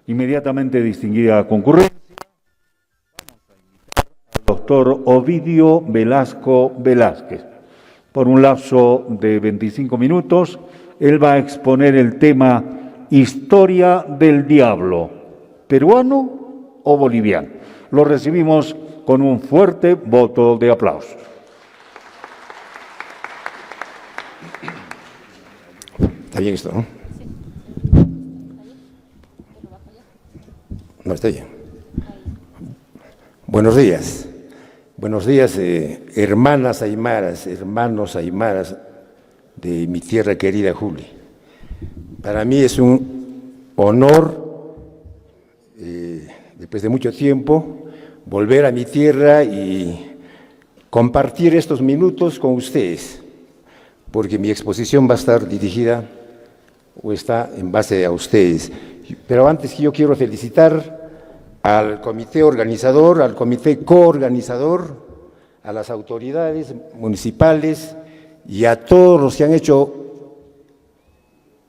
Inmediatamente distinguida concurrencia, al doctor Ovidio Velasco Velázquez. Por un lapso de 25 minutos, él va a exponer el tema Historia del Diablo, ¿peruano o boliviano? Lo recibimos con un fuerte voto de aplauso. Está bien esto, ¿no? No, está bien. Buenos días. Buenos días, hermanas aymaras, hermanos aymaras de mi tierra querida Juli. Para mí es un honor, después de mucho tiempo, volver a mi tierra y compartir estos minutos con ustedes, porque mi exposición va a estar dirigida o está en base a ustedes. Pero antes yo quiero felicitar al comité organizador, al comité coorganizador, a las autoridades municipales y a todos los que han hecho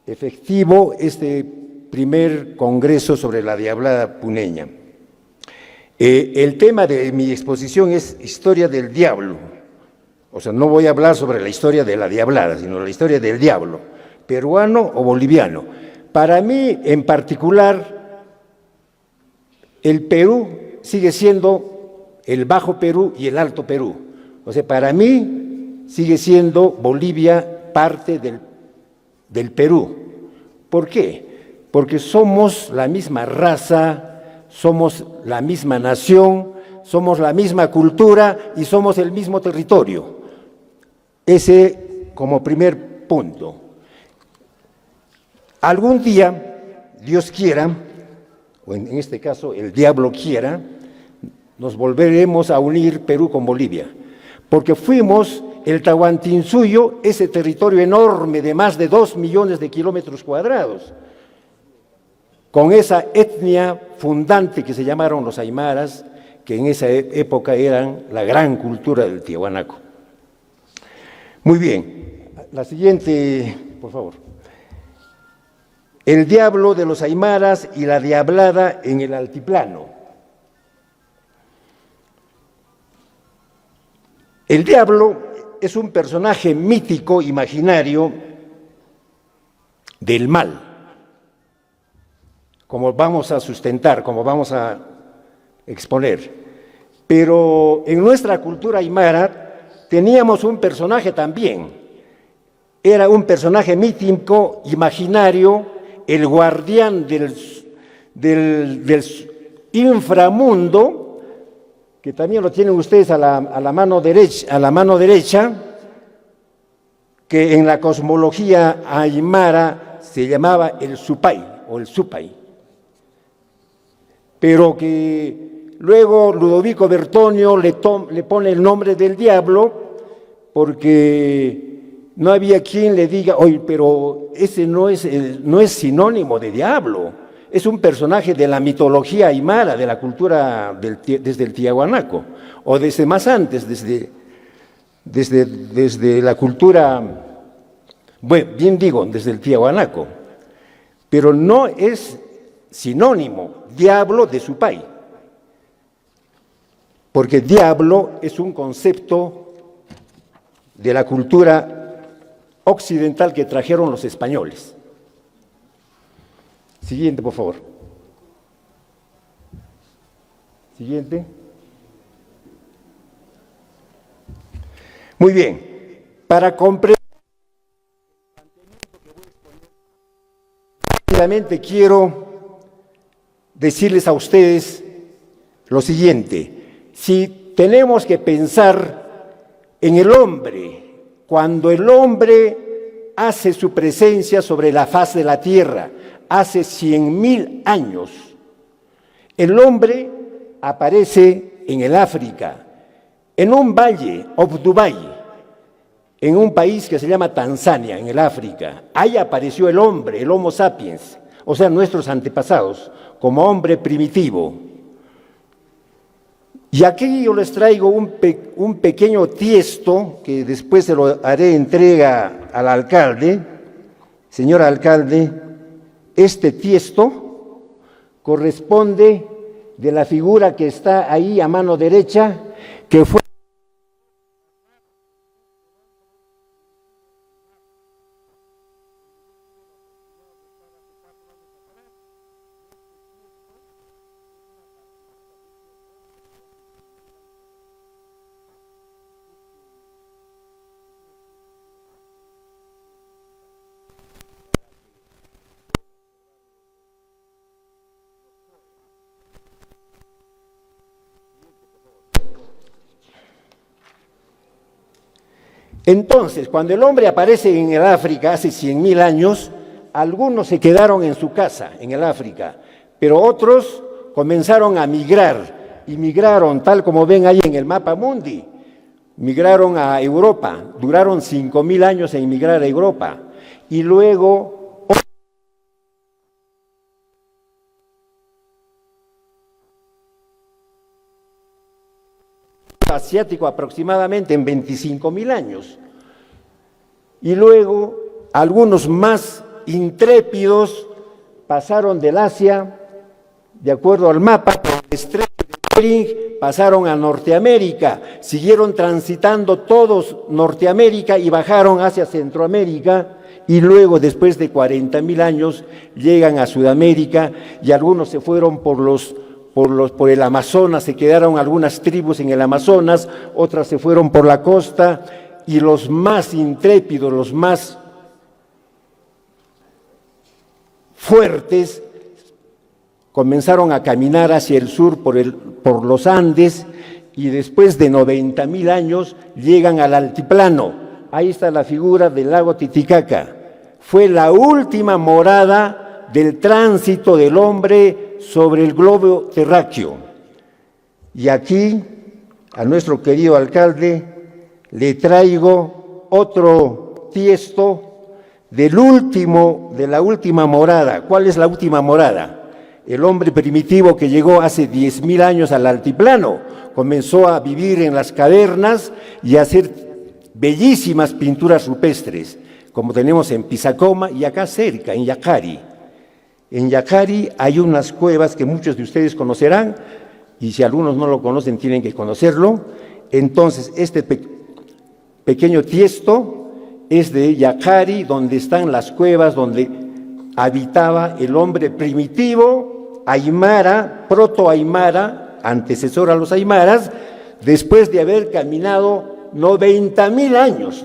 efectivo este primer congreso sobre la Diablada puneña. El tema de mi exposición es Historia del Diablo. O sea, no voy a hablar sobre la historia de la Diablada, sino la historia del diablo, peruano o boliviano. Para mí, en particular, el Perú sigue siendo el Bajo Perú y el Alto Perú. O sea, para mí sigue siendo Bolivia parte del Perú. ¿Por qué? Porque somos la misma raza, somos la misma nación, somos la misma cultura y somos el mismo territorio. Ese como primer punto. Algún día, Dios quiera, o en este caso el diablo quiera, nos volveremos a unir Perú con Bolivia, porque fuimos el Tahuantinsuyo, ese territorio enorme de más de 2 millones de kilómetros cuadrados, con esa etnia fundante que se llamaron los aymaras, que en esa época eran la gran cultura del Tiahuanaco. Muy bien, la siguiente, por favor. El diablo de los aymaras y la diablada en el altiplano. El diablo es un personaje mítico, imaginario, del mal, como vamos a sustentar, como vamos a exponer. Pero en nuestra cultura aymara teníamos un personaje también. Era un personaje mítico, imaginario, el guardián del inframundo, que también lo tienen ustedes a la mano derecha, que en la cosmología aymara se llamaba el Supay o el Supay, pero que luego Ludovico Bertonio le pone el nombre del diablo porque no había quien le diga, oye, pero ese no es sinónimo de diablo, es un personaje de la mitología aymara, de la cultura desde el Tiahuanaco, o desde más antes, desde la cultura, bueno, bien digo, desde el Tiahuanaco, pero no es sinónimo, diablo de Supay, porque diablo es un concepto de la cultura occidental que trajeron los españoles. Siguiente, por favor. Siguiente. Muy bien. Para comprender rápidamente quiero decirles a ustedes lo siguiente. Si tenemos que pensar en el hombre, cuando el hombre hace su presencia sobre la faz de la tierra, hace 100.000 años, el hombre aparece en el África, en un valle, Obdubai, en un país que se llama Tanzania, en el África. Ahí apareció el hombre, el Homo sapiens, o sea, nuestros antepasados, como hombre primitivo. Y aquí yo les traigo un pequeño tiesto que después se lo haré entrega al alcalde. Señor alcalde, este tiesto corresponde de la figura que está ahí a mano derecha, que fue entonces, cuando el hombre aparece en el África hace 100.000 años, algunos se quedaron en su casa, en el África, pero otros comenzaron a migrar, y migraron, tal como ven ahí en el mapa mundi, migraron a Europa, duraron 5.000 años en migrar a Europa, y luego asiático aproximadamente en 25.000 años. Y luego algunos más intrépidos pasaron del Asia, de acuerdo al mapa, por el estrecho de Bering, pasaron a Norteamérica, siguieron transitando todos Norteamérica y bajaron hacia Centroamérica, y luego, después de 40.000 años, llegan a Sudamérica, y algunos se fueron por el Amazonas, se quedaron algunas tribus en el Amazonas, otras se fueron por la costa, y los más intrépidos, los más fuertes, comenzaron a caminar hacia el sur por los Andes, y después de 90.000 años llegan al altiplano. Ahí está la figura del lago Titicaca. Fue la última morada del tránsito del hombre sobre el globo terráqueo. Y aquí, a nuestro querido alcalde, le traigo otro tiesto de la última morada. ¿Cuál es la última morada? El hombre primitivo que llegó hace 10.000 años al altiplano, comenzó a vivir en las cavernas y a hacer bellísimas pinturas rupestres, como tenemos en Pisacoma y acá cerca, en Yacari. En Yacari hay unas cuevas que muchos de ustedes conocerán, y si algunos no lo conocen tienen que conocerlo. Entonces, este pequeño tiesto es de Yacari, donde están las cuevas donde habitaba el hombre primitivo, aymara, proto-aymara, antecesor a los aymaras, después de haber caminado 90.000 años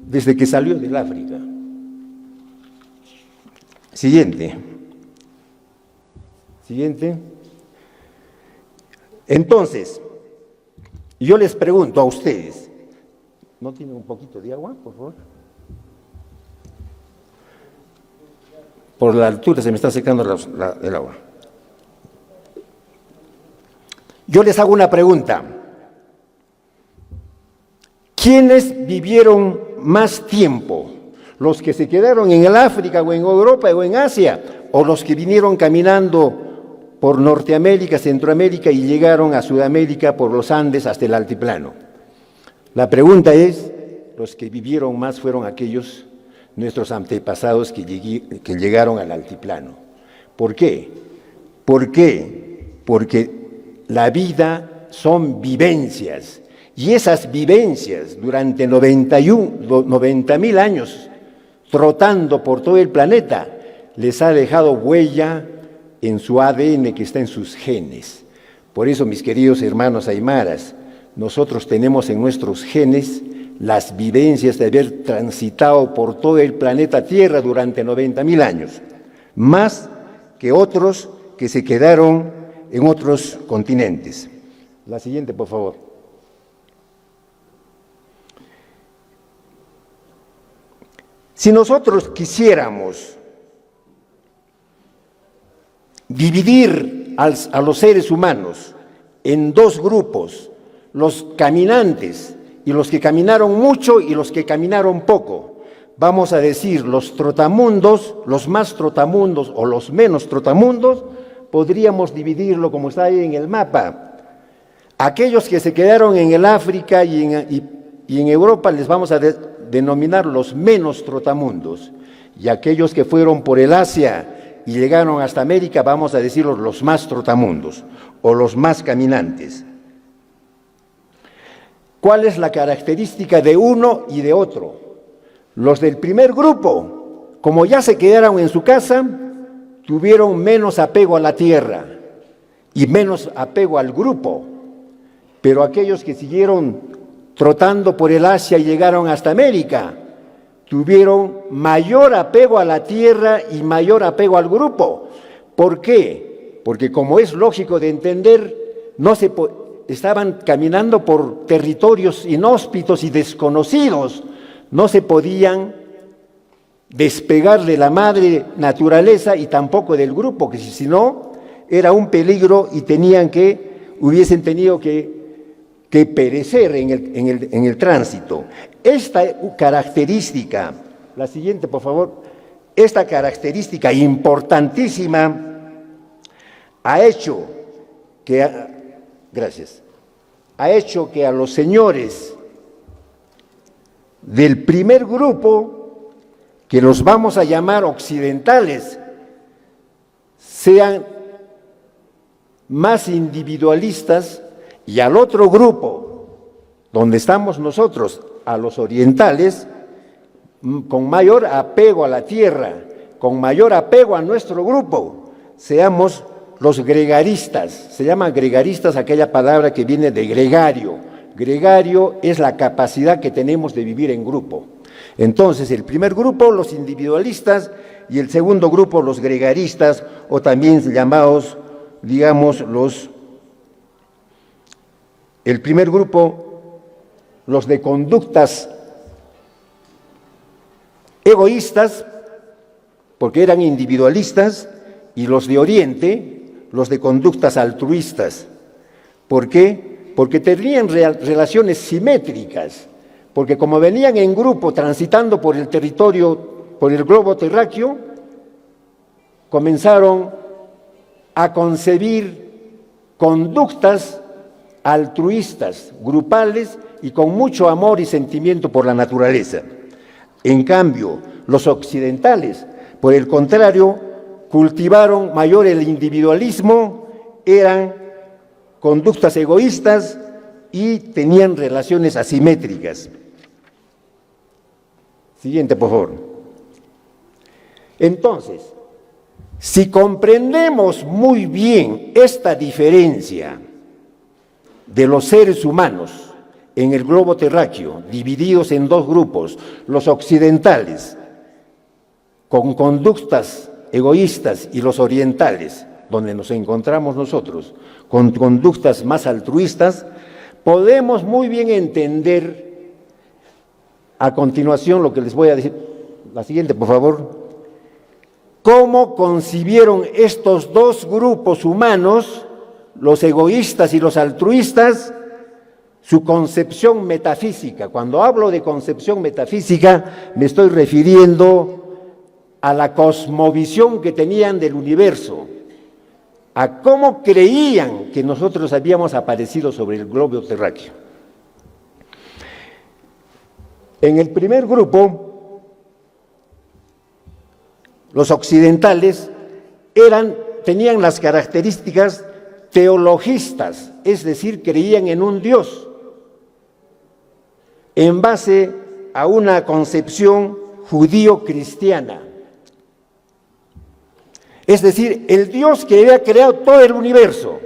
desde que salió del África. Siguiente. Entonces, yo les pregunto a ustedes, ¿no tienen un poquito de agua, por favor? Por la altura se me está secando el agua. Yo les hago una pregunta. ¿Quiénes vivieron más tiempo? ¿Los que se quedaron en el África o en Europa o en Asia? ¿O los que vinieron caminando por Norteamérica, Centroamérica y llegaron a Sudamérica por los Andes hasta el altiplano? La pregunta es, los que vivieron más fueron aquellos nuestros antepasados que llegaron al altiplano. ¿Por qué? ¿Por qué? Porque la vida son vivencias, y esas vivencias durante 90.000 años trotando por todo el planeta les ha dejado huella en su ADN que está en sus genes. Por eso, mis queridos hermanos aymaras, nosotros tenemos en nuestros genes las vivencias de haber transitado por todo el planeta Tierra durante 90.000 años, más que otros que se quedaron en otros continentes. La siguiente, por favor. Si nosotros quisiéramos dividir a los seres humanos en dos grupos, los caminantes y los que caminaron mucho y los que caminaron poco, vamos a decir los trotamundos, los más trotamundos o los menos trotamundos, podríamos dividirlo como está ahí en el mapa. Aquellos que se quedaron en el África y en Europa les vamos a denominar los menos trotamundos, y aquellos que fueron por el Asia y llegaron hasta América, vamos a decirlo, los más trotamundos o los más caminantes. ¿Cuál es la característica de uno y de otro? Los del primer grupo, como ya se quedaron en su casa, tuvieron menos apego a la tierra y menos apego al grupo. Pero aquellos que siguieron trotando por el Asia y llegaron hasta América, tuvieron mayor apego a la tierra y mayor apego al grupo. ¿Por qué? Porque, como es lógico de entender, estaban caminando por territorios inhóspitos y desconocidos, no se podían despegar de la madre naturaleza y tampoco del grupo, que si no era un peligro y hubiesen tenido que perecer en el tránsito. Esta característica, la siguiente por favor, esta característica importantísima ha hecho que a los señores del primer grupo, que los vamos a llamar occidentales, sean más individualistas, y al otro grupo, donde estamos nosotros, a los orientales, con mayor apego a la tierra, con mayor apego a nuestro grupo, seamos los gregaristas. Se llama gregaristas aquella palabra que viene de gregario. Gregario es la capacidad que tenemos de vivir en grupo. Entonces, el primer grupo, los individualistas, y el segundo grupo, los gregaristas, o también llamados, digamos, el primer grupo, los de conductas egoístas, porque eran individualistas, y los de Oriente, los de conductas altruistas. ¿Por qué? Porque tenían relaciones simétricas, porque como venían en grupo transitando por el territorio, por el globo terráqueo, comenzaron a concebir conductas altruistas, grupales y con mucho amor y sentimiento por la naturaleza. En cambio, los occidentales, por el contrario, cultivaron mayor el individualismo, eran conductas egoístas y tenían relaciones asimétricas. Siguiente, por favor. Entonces, si comprendemos muy bien esta diferencia de los seres humanos en el globo terráqueo, divididos en dos grupos, los occidentales, con conductas egoístas, y los orientales, donde nos encontramos nosotros, con conductas más altruistas, podemos muy bien entender a continuación lo que les voy a decir. La siguiente, por favor. ¿Cómo concibieron estos dos grupos humanos, los egoístas y los altruistas, su concepción metafísica? Cuando hablo de concepción metafísica, me estoy refiriendo a la cosmovisión que tenían del universo, a cómo creían que nosotros habíamos aparecido sobre el globo terráqueo. En el primer grupo, los occidentales tenían las características teologistas, es decir, creían en un Dios, en base a una concepción judío-cristiana. Es decir, el Dios que había creado todo el universo,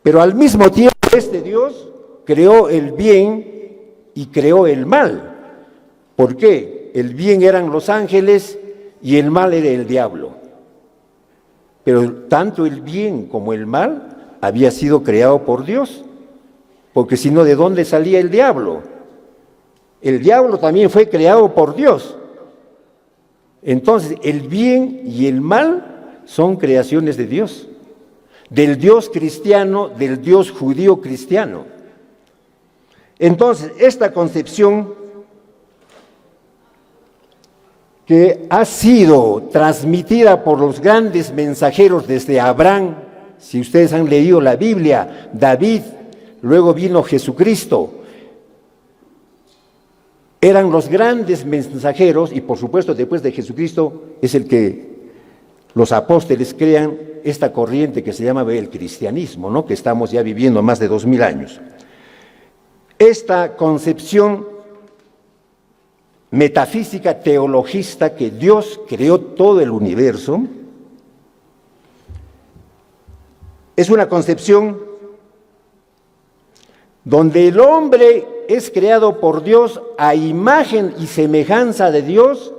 pero al mismo tiempo este Dios creó el bien y creó el mal. ¿Por qué? El bien eran los ángeles y el mal era el diablo. Pero tanto el bien como el mal había sido creado por Dios, porque si no, ¿de dónde salía el diablo? El diablo también fue creado por Dios. Entonces, el bien y el mal son creaciones de Dios, del Dios cristiano, del Dios judío cristiano. Entonces, esta concepción que ha sido transmitida por los grandes mensajeros desde Abraham, si ustedes han leído la Biblia, David, luego vino Jesucristo, eran los grandes mensajeros, y por supuesto después de Jesucristo es el que los apóstoles crean esta corriente que se llama el cristianismo, ¿no? Que estamos ya viviendo más de 2000 años. Esta concepción metafísica teologista que Dios creó todo el universo es una concepción donde el hombre es creado por Dios a imagen y semejanza de Dios,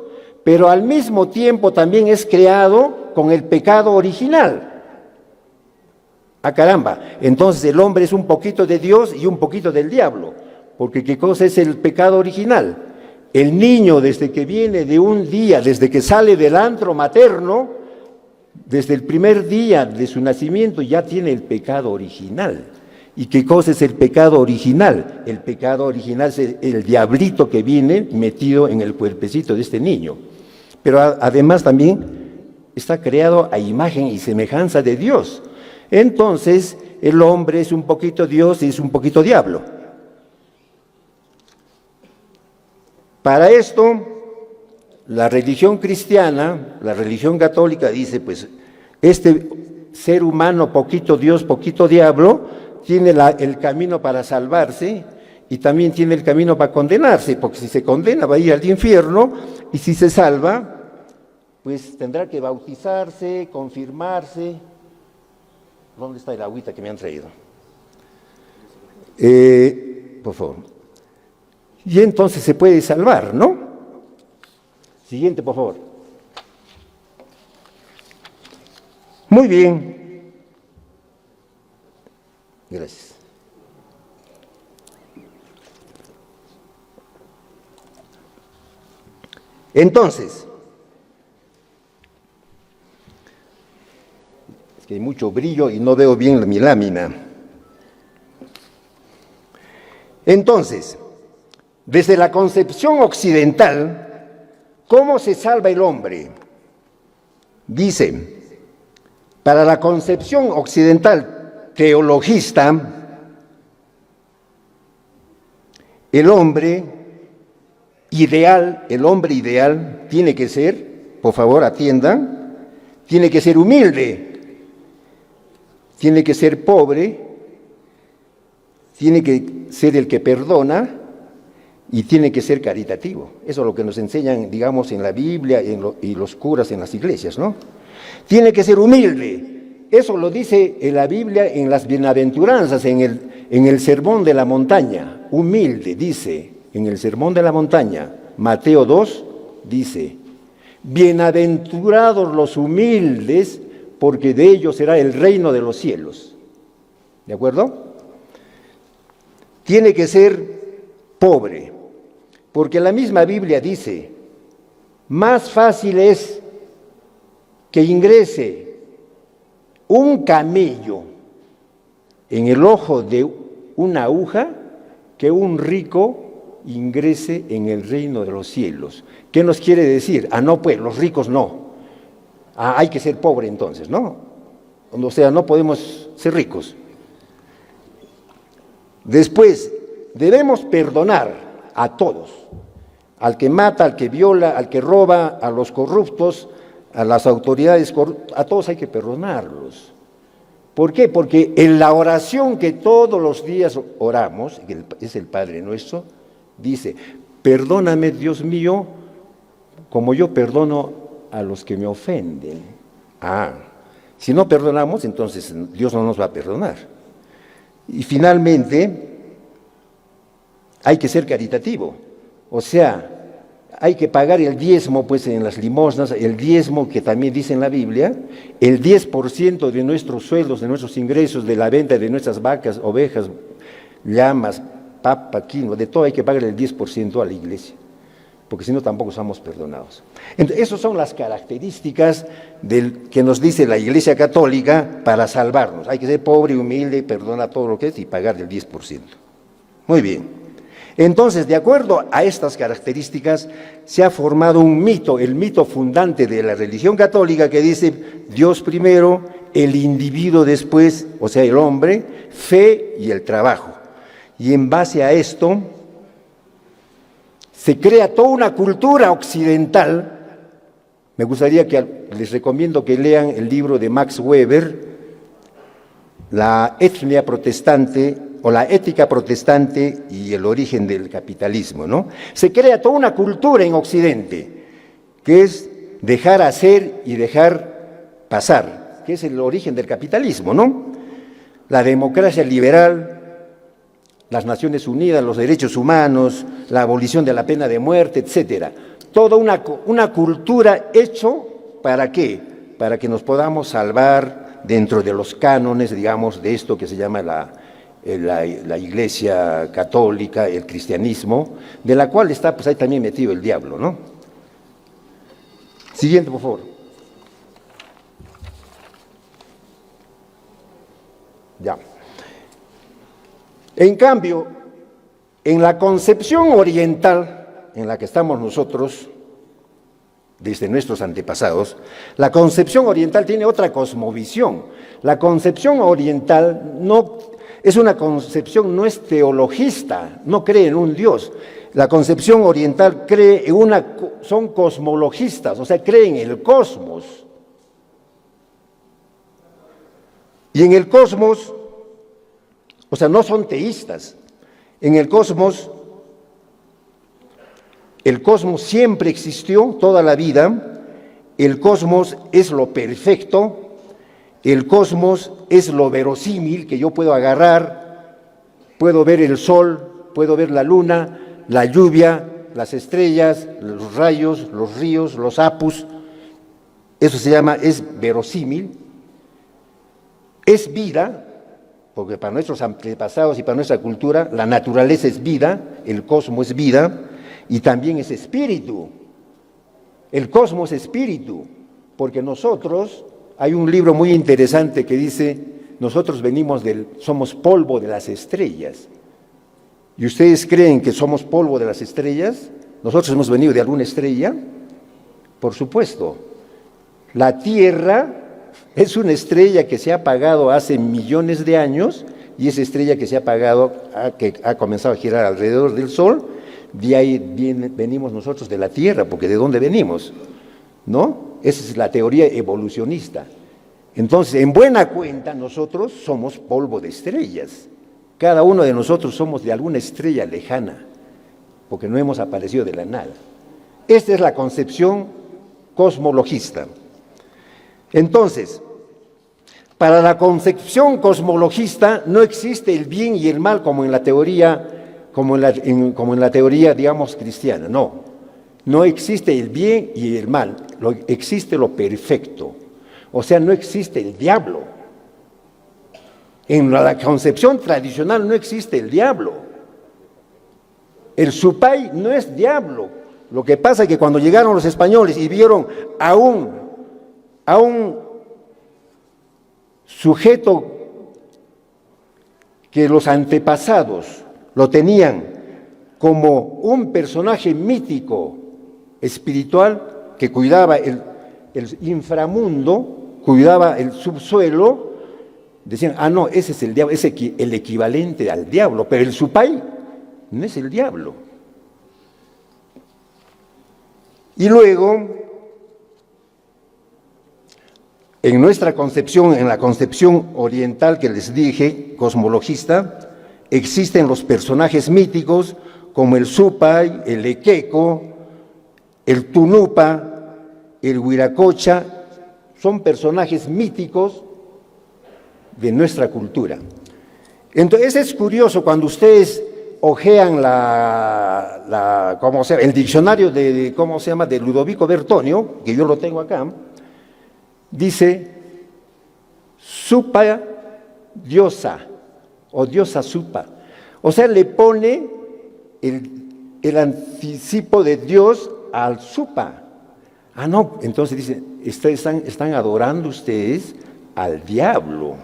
pero al mismo tiempo también es creado con el pecado original. ¡Ah, caramba! Entonces el hombre es un poquito de Dios y un poquito del diablo, porque ¿qué cosa es el pecado original? El niño, desde que viene de un día, desde que sale del antro materno, desde el primer día de su nacimiento ya tiene el pecado original. ¿Y qué cosa es el pecado original? El pecado original es el diablito que viene metido en el cuerpecito de este niño. Pero además también está creado a imagen y semejanza de Dios. Entonces, el hombre es un poquito Dios y es un poquito diablo. Para esto, la religión cristiana, la religión católica dice, pues, este ser humano, poquito Dios, poquito diablo, tiene el camino para salvarse y también tiene el camino para condenarse, porque si se condena va a ir al infierno y si se salva, pues tendrá que bautizarse, confirmarse. ¿Dónde está el agüita que me han traído? Por favor. Y entonces se puede salvar, ¿no? Siguiente, por favor. Muy bien. Gracias. Entonces, es que hay mucho brillo y no veo bien mi lámina. Entonces, desde la concepción occidental, ¿cómo se salva el hombre? Dice, para la concepción occidental teologista, el hombre ideal tiene que ser, por favor atiendan, tiene que ser humilde, tiene que ser pobre, tiene que ser el que perdona y tiene que ser caritativo. Eso es lo que nos enseñan, digamos, en la Biblia y los curas en las iglesias, ¿no? Tiene que ser humilde. Eso lo dice en la Biblia en las bienaventuranzas, en el Sermón de la Montaña. Humilde, dice, en el Sermón de la Montaña, Mateo 2, dice, bienaventurados los humildes, porque de ellos será el reino de los cielos. ¿De acuerdo? Tiene que ser pobre, porque la misma Biblia dice, más fácil es que ingrese un camello en el ojo de una aguja que un rico ingrese en el reino de los cielos. ¿Qué nos quiere decir? No, pues, los ricos no. Hay que ser pobre entonces, ¿no? O sea, no podemos ser ricos. Después, debemos perdonar a todos, al que mata, al que viola, al que roba, a los corruptos, a las autoridades corruptas, a todos hay que perdonarlos. ¿Por qué? Porque en la oración que todos los días oramos, que es el Padre Nuestro, dice, perdóname, Dios mío, como yo perdono a los que me ofenden. Si no perdonamos, entonces Dios no nos va a perdonar. Y finalmente, hay que ser caritativo, o sea, hay que pagar el diezmo, pues, en las limosnas, el diezmo que también dice en la Biblia, el 10% de nuestros sueldos, de nuestros ingresos, de la venta de nuestras vacas, ovejas, llamas, papa, quinoa, de todo hay que pagar el 10% a la iglesia, porque si no tampoco somos perdonados. Entonces, esas son las características que nos dice la Iglesia Católica para salvarnos. Hay que ser pobre, humilde, perdonar todo lo que es y pagar el 10%. Muy bien. Entonces, de acuerdo a estas características, se ha formado un mito, el mito fundante de la religión católica, que dice Dios primero, el individuo después, o sea, el hombre, fe y el trabajo. Y en base a esto, se crea toda una cultura occidental me gustaría les recomiendo que lean el libro de Max Weber, La etnia protestante o la ética protestante y el origen del capitalismo, ¿no? Se crea toda una cultura en Occidente, que es dejar hacer y dejar pasar, que es el origen del capitalismo, ¿no? La democracia liberal, las Naciones Unidas, los derechos humanos, la abolición de la pena de muerte, etcétera. Toda una cultura hecho ¿para qué? Para que nos podamos salvar dentro de los cánones, digamos, de esto que se llama la Iglesia católica, el cristianismo, de la cual está pues ahí también metido el diablo, ¿no? Siguiente, por favor. Ya. En cambio, en la concepción oriental en la que estamos nosotros, desde nuestros antepasados, la concepción oriental tiene otra cosmovisión. La concepción oriental no es una concepción, no es teologista, no cree en un Dios. La concepción oriental cree en son cosmologistas, o sea, creen en el cosmos. Y en el cosmos, o sea, no son teístas. En el cosmos siempre existió toda la vida, el cosmos es lo perfecto, el cosmos es lo verosímil que yo puedo agarrar, puedo ver el sol, puedo ver la luna, la lluvia, las estrellas, los rayos, los ríos, los apus, eso es verosímil, es vida, porque para nuestros antepasados y para nuestra cultura la naturaleza es vida, el cosmos es vida, y también es espíritu. El cosmos es espíritu, porque hay un libro muy interesante que dice, nosotros somos polvo de las estrellas. ¿Y ustedes creen que somos polvo de las estrellas? ¿Nosotros hemos venido de alguna estrella? Por supuesto. La Tierra es una estrella que se ha apagado hace millones de años, y esa estrella que se ha apagado, que ha comenzado a girar alrededor del Sol, de ahí venimos nosotros de la Tierra, porque ¿de dónde venimos? ¿No? Esa es la teoría evolucionista. Entonces, en buena cuenta, nosotros somos polvo de estrellas. Cada uno de nosotros somos de alguna estrella lejana, porque no hemos aparecido de la nada. Esta es la concepción cosmologista. Entonces, para la concepción cosmologista no existe el bien y el mal como en la teoría digamos, cristiana. No existe el bien y el mal, existe lo perfecto. O sea, no existe el diablo. En la concepción tradicional no existe el diablo. El supay no es diablo. Lo que pasa es que cuando llegaron los españoles y vieron a un sujeto que los antepasados lo tenían como un personaje mítico, espiritual, que cuidaba el inframundo, cuidaba el subsuelo, decían, no, ese es el diablo, ese es el equivalente al diablo, pero el supay no es el diablo. Y luego, en nuestra concepción, en la concepción oriental que les dije, cosmologista, existen los personajes míticos como el supay, el equeco, el tunupa, el huiracocha, son personajes míticos de nuestra cultura. Entonces es curioso cuando ustedes hojean el diccionario de Ludovico Bertonio, que yo lo tengo acá, dice supa diosa o diosa supa, o sea, le pone el anticipo de Dios al supa. No, entonces dice, están adorando ustedes al diablo.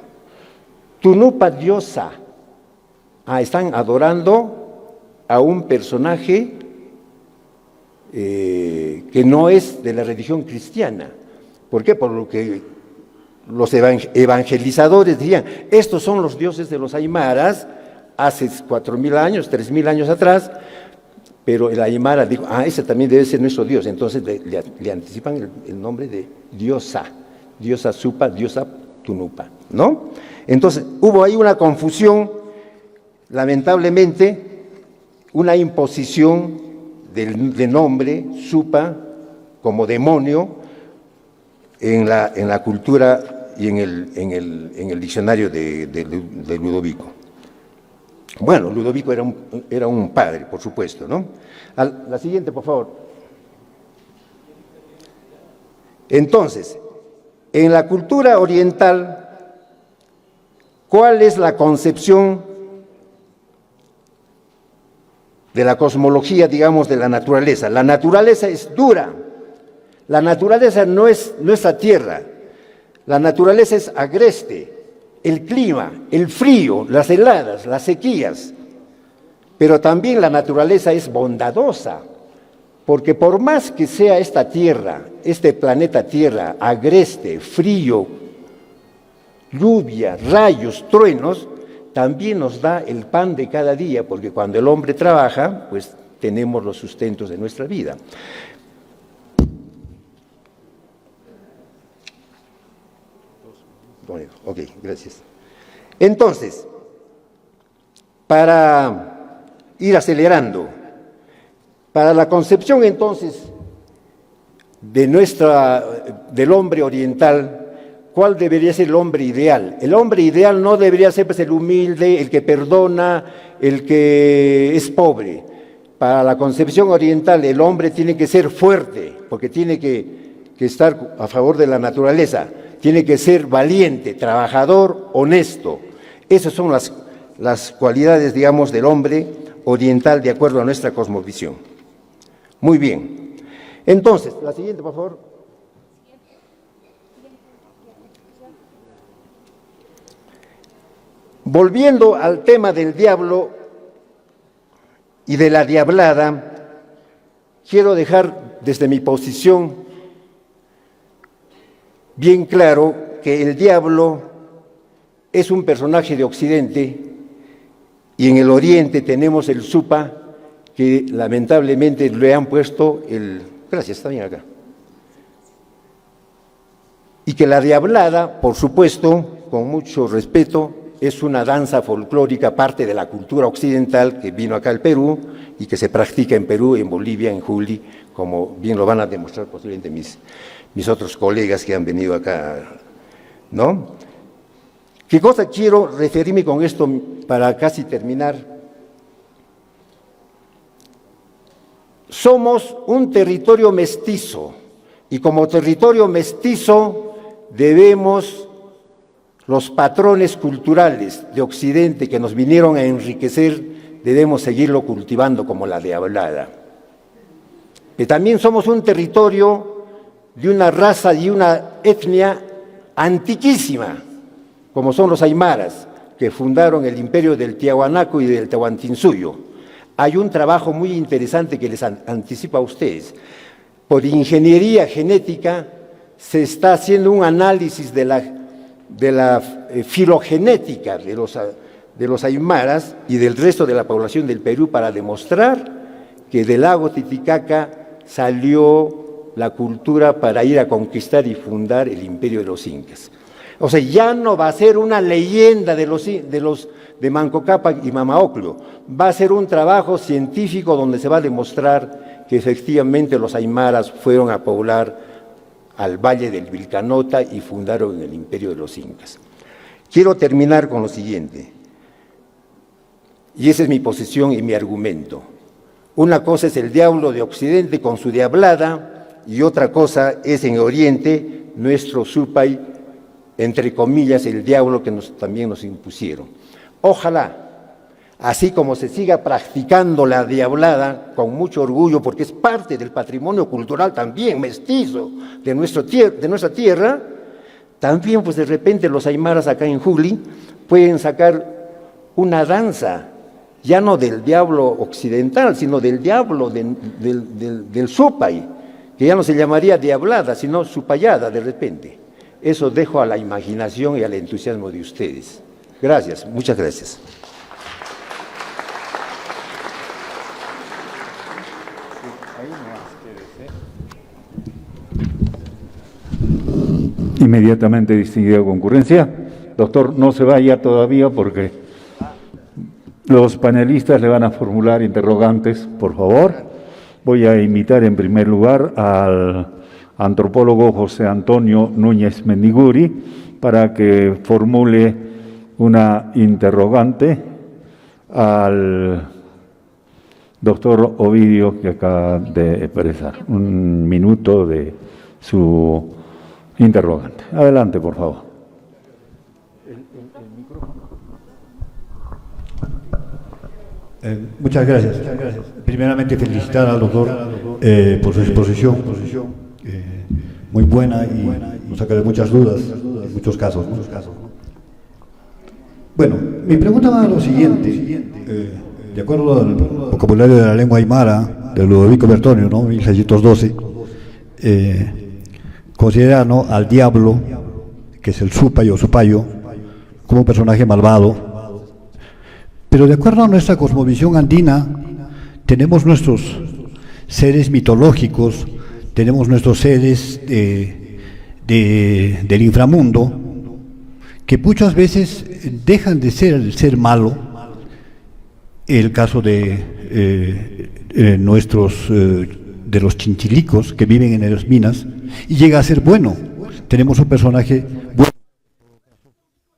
Tunupa diosa. Están adorando a un personaje que no es de la religión cristiana. ¿Por qué? Por lo que los evangelizadores decían, estos son los dioses de los aymaras, hace 4.000 años, 3.000 años atrás, pero el aymara dijo, ese también debe ser nuestro Dios, entonces le anticipan el nombre de diosa Supa, diosa Tunupa, ¿no? Entonces hubo ahí una confusión, lamentablemente, una imposición de nombre Supa como demonio en la cultura y en el diccionario de Ludovico. Bueno, Ludovico era un padre, por supuesto, ¿no? La siguiente, por favor. Entonces, en la cultura oriental, ¿cuál es la concepción de la cosmología, digamos, de la naturaleza? La naturaleza es dura. La naturaleza no es nuestra tierra. La naturaleza es agreste. El clima, el frío, las heladas, las sequías. Pero también la naturaleza es bondadosa, porque por más que sea esta tierra, este planeta Tierra, agreste, frío, lluvia, rayos, truenos, también nos da el pan de cada día, porque cuando el hombre trabaja, pues tenemos los sustentos de nuestra vida. Ok, gracias. Entonces, para ir acelerando, para la concepción entonces del hombre oriental, ¿cuál debería ser el hombre ideal? El hombre ideal no debería ser pues, el humilde, el que perdona, el que es pobre. Para la concepción oriental, el hombre tiene que ser fuerte, porque tiene que estar a favor de la naturaleza. Tiene que ser valiente, trabajador, honesto. Esas son las cualidades, digamos, del hombre oriental de acuerdo a nuestra cosmovisión. Muy bien. Entonces, la siguiente, por favor. Volviendo al tema del diablo y de la diablada, quiero dejar desde mi posición bien claro que el diablo es un personaje de Occidente y en el Oriente tenemos el Supa, que lamentablemente le han puesto Gracias, está bien acá. Y que la diablada, por supuesto, con mucho respeto, es una danza folclórica, parte de la cultura occidental que vino acá al Perú y que se practica en Perú, en Bolivia, en Juli, como bien lo van a demostrar posiblemente mis otros colegas que han venido acá, ¿no? ¿Qué cosa quiero referirme con esto para casi terminar? Somos un territorio mestizo y como territorio mestizo debemos los patrones culturales de Occidente que nos vinieron a enriquecer, debemos seguirlo cultivando como la diablada. Que también somos un territorio de una raza y una etnia antiquísima, como son los aymaras, que fundaron el imperio del Tiahuanaco y del Tahuantinsuyo. Hay un trabajo muy interesante que les anticipo a ustedes. Por ingeniería genética se está haciendo un análisis de la filogenética de los aymaras y del resto de la población del Perú para demostrar que del lago Titicaca salió la cultura para ir a conquistar y fundar el imperio de los incas. O sea, ya no va a ser una leyenda de Manco Cápac y Mamaocllo, va a ser un trabajo científico donde se va a demostrar que efectivamente los aymaras fueron a poblar al valle del Vilcanota y fundaron el imperio de los incas. Quiero terminar con lo siguiente, y esa es mi posición y mi argumento. Una cosa es el diablo de Occidente con su diablada, y otra cosa es en Oriente nuestro Supay, entre comillas, el diablo que también nos impusieron. Ojalá, así como se siga practicando la diablada con mucho orgullo, porque es parte del patrimonio cultural también mestizo de nuestra tierra, también pues de repente los aymaras acá en Juli pueden sacar una danza, ya no del diablo occidental, sino del diablo del Supay, que ya no se llamaría diablada, sino supayada de repente. Eso dejo a la imaginación y al entusiasmo de ustedes. Gracias, muchas gracias. Inmediatamente, distinguida concurrencia. Doctor, no se vaya todavía porque los panelistas le van a formular interrogantes, por favor. Voy a invitar en primer lugar al antropólogo José Antonio Núñez Mendiguri para que formule una interrogante al doctor Ovidio que acaba de expresar. Un minuto de su interrogante. Adelante, por favor. Muchas gracias. Primeramente, felicitar al doctor por su exposición, muy buena y nos saca de muchas dudas en muchos casos, ¿no? Bueno, mi pregunta va a lo siguiente. De acuerdo al vocabulario de la lengua aymara de Ludovico Bertonio, ¿no? 1612, considera, ¿no?, al diablo, que es el supay o supayo, como un personaje malvado. Pero de acuerdo a nuestra cosmovisión andina, tenemos nuestros seres mitológicos, tenemos nuestros seres del inframundo, que muchas veces dejan de ser el ser malo. El caso de de los chinchilicos que viven en las minas, y llega a ser bueno. Tenemos un personaje bueno.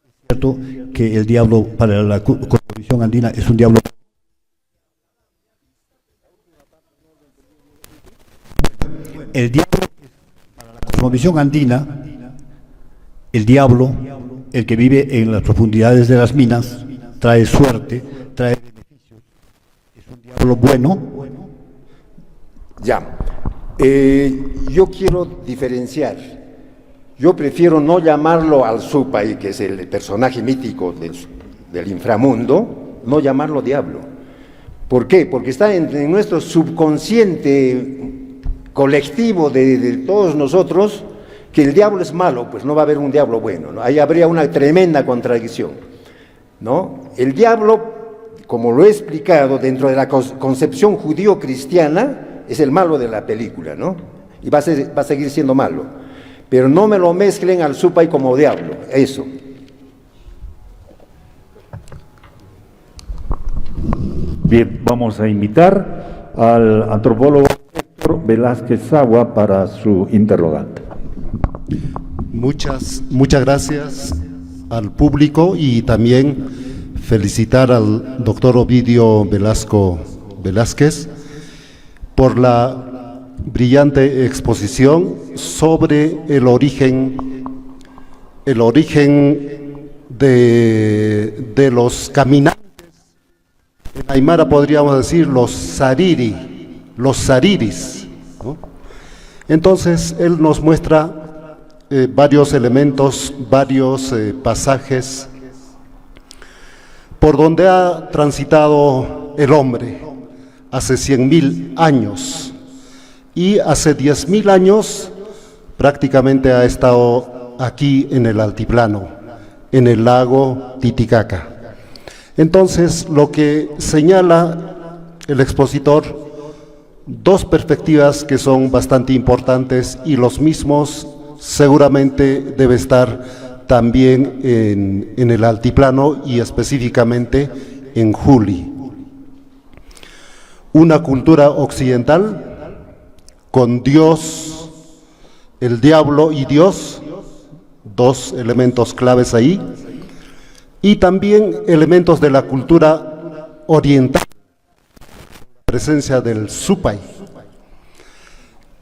Es cierto que el diablo para la cosmovisión andina es un diablo. El diablo para la cosmovisión andina, el diablo, el que vive en las profundidades de las minas, trae suerte, trae beneficios. Es un diablo bueno. Ya, yo quiero diferenciar. Yo prefiero no llamarlo al supay, que es el personaje mítico del inframundo, no llamarlo diablo. ¿Por qué? Porque está en nuestro subconsciente colectivo de todos nosotros que el diablo es malo, pues no va a haber un diablo bueno, ¿no? Ahí habría una tremenda contradicción, ¿no? El diablo, como lo he explicado, dentro de la concepción judío-cristiana, es el malo de la película, ¿no? Y va a seguir siendo malo. Pero no me lo mezclen al supay como diablo, eso. Bien, vamos a invitar al antropólogo Héctor Velázquez Sagua para su interrogante. Muchas gracias al público y también felicitar al doctor Ovidio Velasco Velázquez por la brillante exposición sobre el origen de los caminantes. En aymara podríamos decir los sariris, ¿no? Entonces él nos muestra varios elementos, varios pasajes por donde ha transitado el hombre hace 100.000 años. Y hace 10.000 años prácticamente ha estado aquí en el altiplano, en el lago Titicaca. Entonces, lo que señala el expositor, dos perspectivas que son bastante importantes y los mismos seguramente debe estar también en el altiplano y específicamente en Juli. Una cultura occidental con Dios, el diablo y Dios, dos elementos claves ahí, y también elementos de la cultura oriental, la presencia del supay.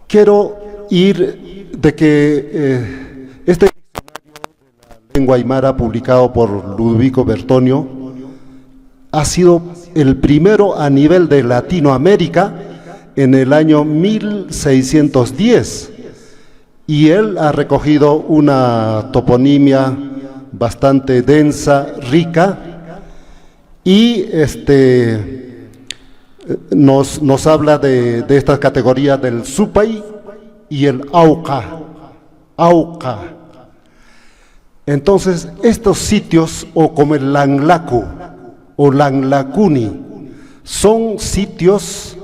Quiero ir de que este diccionario de la lengua aymara publicado por Ludovico Bertonio ha sido el primero a nivel de Latinoamérica en el año 1610, y él ha recogido una toponimia bastante densa, rica, y nos habla de esta categoría del supay y el auca. Entonces, estos sitios, o como el Langlaku o Langlacuni, son sitios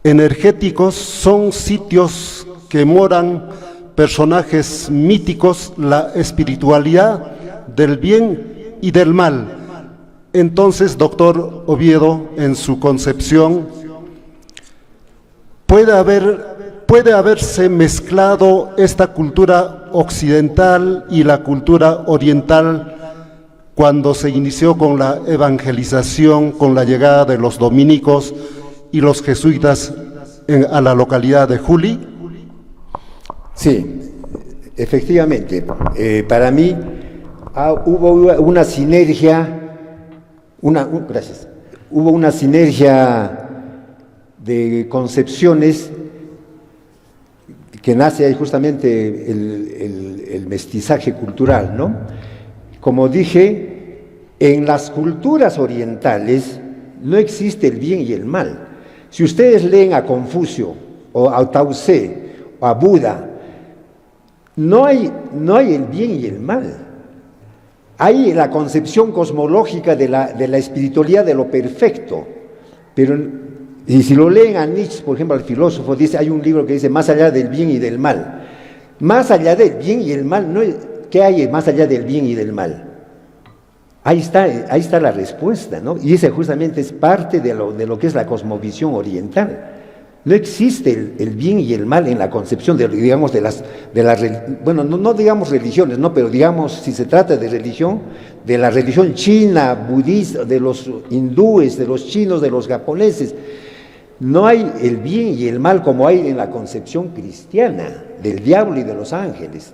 energéticos, son sitios que moran personajes míticos la espiritualidad del bien y del mal. Entonces, doctor Oviedo, en su concepción, puede haberse mezclado esta cultura occidental y la cultura oriental cuando se inició con la evangelización, con la llegada de los dominicos y los jesuitas a la localidad de Juli. Sí, efectivamente. Para mí hubo una sinergia, hubo una sinergia de concepciones que nace ahí justamente el mestizaje cultural, ¿no? Como dije, en las culturas orientales no existe el bien y el mal. Si ustedes leen a Confucio o a Tao Tse o a Buda, no hay el bien y el mal. Hay la concepción cosmológica de la espiritualidad de lo perfecto. Pero, y si lo leen a Nietzsche, por ejemplo, el filósofo, hay un libro que dice más allá del bien y del mal. Más allá del bien y el mal, ¿qué hay más allá del bien y del mal? Ahí está la respuesta, ¿no? Y ese justamente es parte de lo que es la cosmovisión oriental. No existe el bien y el mal en la concepción digamos, bueno, no digamos religiones, no, pero digamos, si se trata de religión, de la religión china, budista, de los hindúes, de los chinos, de los japoneses. No hay el bien y el mal como hay en la concepción cristiana, del diablo y de los ángeles.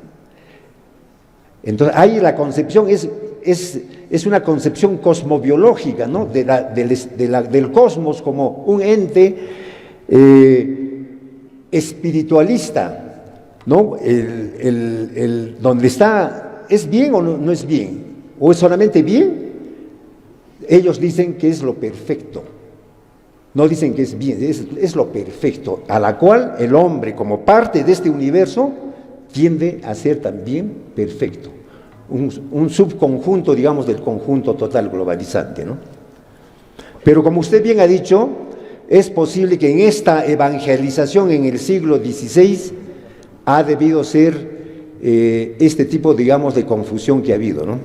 Entonces, ahí la concepción es una concepción cosmobiológica, ¿no? Del cosmos como un ente espiritualista, ¿no? Donde está, ¿es bien o no es bien? ¿O es solamente bien? Ellos dicen que es lo perfecto. No dicen que es bien, es lo perfecto, a la cual el hombre, como parte de este universo, tiende a ser también perfecto. Un subconjunto, digamos, del conjunto total globalizante, ¿no? Pero como usted bien ha dicho, es posible que en esta evangelización en el siglo XVI ha debido ser este tipo, digamos, de confusión que ha habido, ¿no?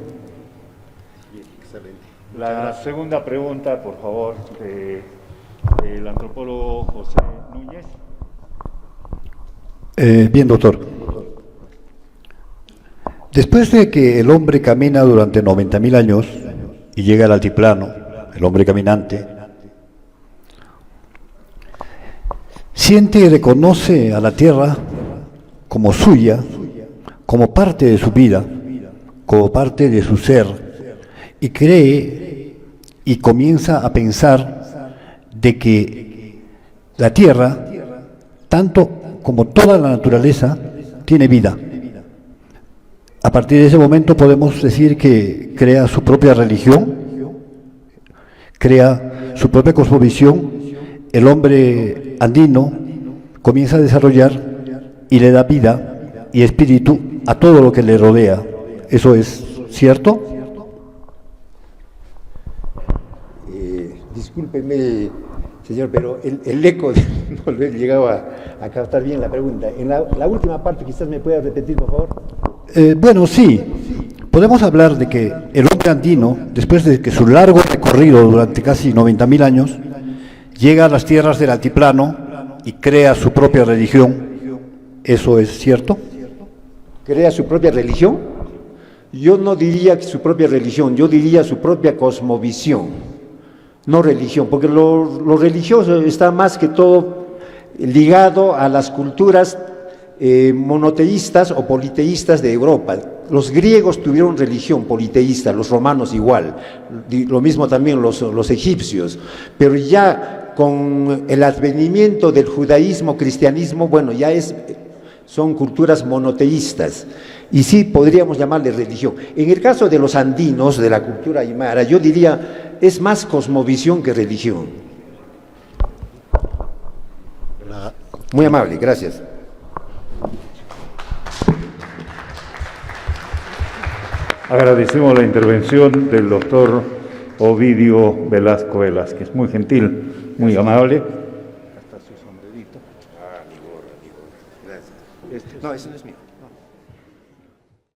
La segunda pregunta, por favor, del antropólogo José Núñez. Bien, doctor. Después de que el hombre camina durante 90.000 años y llega al altiplano, el hombre caminante, siente y reconoce a la tierra como suya, como parte de su vida, como parte de su ser, y cree y comienza a pensar de que la tierra, tanto como toda la naturaleza, tiene vida. A partir de ese momento podemos decir que crea su propia religión, crea su propia cosmovisión. El hombre andino comienza a desarrollar y le da vida y espíritu a todo lo que le rodea. ¿Eso es cierto? Discúlpeme, señor, pero el eco no le he llegado a captar bien la pregunta. En la última parte, quizás me pueda repetir, por favor. Bueno, sí. Podemos hablar de que el hombre andino, después de que su largo recorrido durante casi 90.000 años, llega a las tierras del altiplano y crea su propia religión. ¿Eso es cierto? ¿Crea su propia religión? Yo no diría que su propia religión, yo diría su propia cosmovisión, no religión, porque lo religioso está más que todo ligado a las culturas monoteístas o politeístas de Europa. Los griegos tuvieron religión politeísta, los romanos igual, lo mismo también los egipcios, pero ya con el advenimiento del judaísmo, cristianismo, bueno, ya son culturas monoteístas, y sí podríamos llamarle religión. En el caso de los andinos, de la cultura aymara, yo diría, es más cosmovisión que religión. Muy amable, gracias. Agradecemos la intervención del doctor Ovidio Velasco Velázquez, muy gentil, muy amable. Hasta su sombrerito. Mi gorra, gracias. No, ese no es mío.